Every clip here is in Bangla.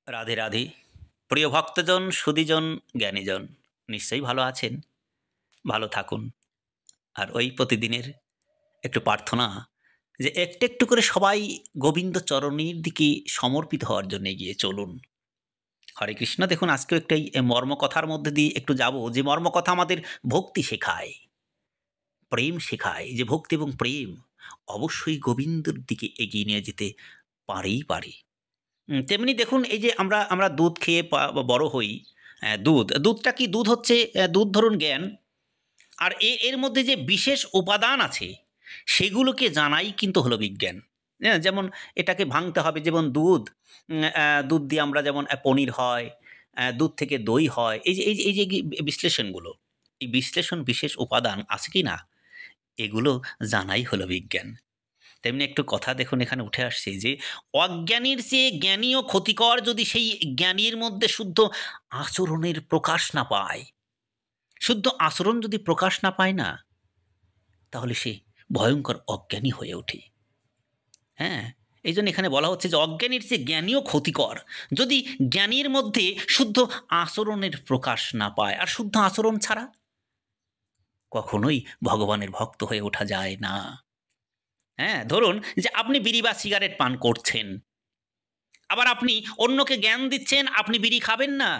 রাধে রাধে। প্রিয় ভক্তজন, সুধীজন, জ্ঞানীজন, নিশ্চয়ই ভালো আছেন। ভালো থাকুন। আর ওই প্রতিদিনের একটু প্রার্থনা যে একটু একটু করে সবাই গোবিন্দ চরণের দিকে সমর্পিত হওয়ার জন্য এগিয়ে চলুন। হরে কৃষ্ণ। দেখুন, আজকেও একটাই মর্মকথার মধ্যে দিয়ে একটু যাব, যে মর্মকথা আমাদের ভক্তি শেখায়, প্রেম শেখায়, যে ভক্তি এবং প্রেম অবশ্যই গোবিন্দর দিকে এগিয়ে নিয়ে যেতে পারেই পারে। তেমনি দেখুন, এই যে আমরা আমরা দুধ খেয়ে বড় হই। দুধটা কি? দুধ হচ্ছে দুধ, ধরুন জ্ঞান। আর এর মধ্যে যে বিশেষ উপাদান আছে সেগুলোকে জানাই কিন্তু হলো বিজ্ঞান। হ্যাঁ, যেমন এটাকে ভাঙতে হবে। যেমন দুধ দিয়ে আমরা যেমন পনির হয়, দুধ থেকে দই হয়। এই যে বিশ্লেষণগুলো, এই বিশ্লেষণ বিশেষ উপাদান আছে কি না, এগুলো জানাই হলো বিজ্ঞান। তেমনি একটু কথা দেখুন, এখানে উঠে আসছে যে অজ্ঞানীর চেয়ে জ্ঞানীও ক্ষতিকর যদি সেই জ্ঞানীর মধ্যে শুদ্ধ আচরণের প্রকাশ না পায়। শুদ্ধ আচরণ যদি প্রকাশ না পায় না, তাহলে সে ভয়ঙ্কর অজ্ঞানী হয়ে ওঠে। হ্যাঁ, এই জন্য এখানে বলা হচ্ছে যে অজ্ঞানীর চেয়ে জ্ঞানীও ক্ষতিকর যদি জ্ঞানীর মধ্যে শুদ্ধ আচরণের প্রকাশ না পায়। আর শুদ্ধ আচরণ ছাড়া কখনোই ভগবানের ভক্ত হয়ে ওঠা যায় না। হ্যাঁ, ধরুন যে আপনি বিড়ি বা সিগারেট পান করছেন, আবার আপনি অন্যকে জ্ঞান দিচ্ছেন আপনি বিড়ি খাবেন না।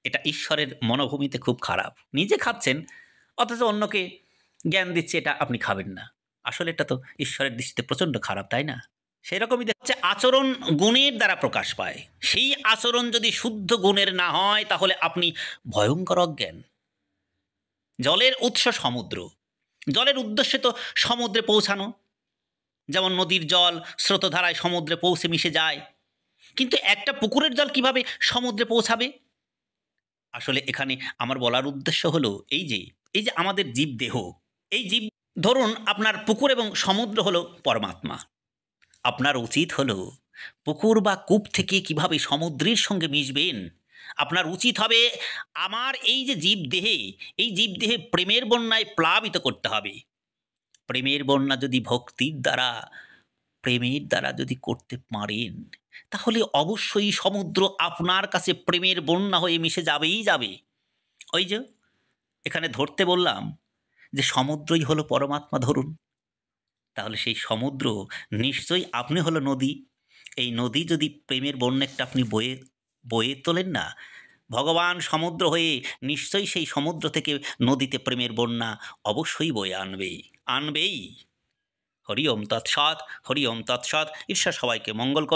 এটা ঈশ্বরের মনোভূমিতে খুব খারাপ। নিজে খাচ্ছেন অথচ অন্যকে জ্ঞান দিচ্ছে এটা আপনি খাবেন না। আসলে এটা তো ঈশ্বরের দৃষ্টিতে প্রচণ্ড খারাপ, তাই না? সেরকমই হচ্ছে আচরণ গুণের দ্বারা প্রকাশ পায়। সেই আচরণ যদি শুদ্ধ গুণের না হয় তাহলে আপনি ভয়ঙ্কর অজ্ঞান। জলের উৎস সমুদ্র। জলের উদ্দেশ্য তো সমুদ্রে পৌঁছানো। যেমন নদীর জল স্রোতধারায় সমুদ্রে পৌঁছে মিশে যায়। কিন্তু একটা পুকুরের জল কিভাবে সমুদ্রে পৌঁছাবে? আসলে এখানে আমার বলার উদ্দেশ্য হলো এই যে আমাদের জীবদেহ, এই জীব, ধরুন আপনার পুকুর এবং সমুদ্র হলো পরমাত্মা। আপনার উচিত হলো পুকুর বা কূপ থেকে কিভাবে সমুদ্রের সঙ্গে মিশবেন। আপনার উচিত হবে আমার এই যে জীবদেহে, এই জীবদেহে প্রেমের বন্যায় প্লাবিত করতে হবে। প্রেমের বন্যা যদি প্রেমের দ্বারা যদি করতে পারেন, তাহলে অবশ্যই সমুদ্র আপনার কাছে প্রেমের বন্যা হয়ে মিশে যাবেই যাবে। ওই যে এখানে ধরতে বললাম যে সমুদ্রই হলো পরমাত্মা, ধরুন। তাহলে সেই সমুদ্র নিশ্চয়ই আপনি হলো নদী। এই নদী যদি প্রেমের বন্যা আপনি বয়ে বয়ে তোলেন না, ভগবান সমুদ্র হয়ে নিশ্চয়ই সেই সমুদ্র থেকে নদীতে প্রেমের বন্যা অবশ্যই বয়ে আনবেই। হরি ওম তৎসৎ, হরি ওম তৎসৎ। ঈশ্বর সবাইকে মঙ্গল করুন।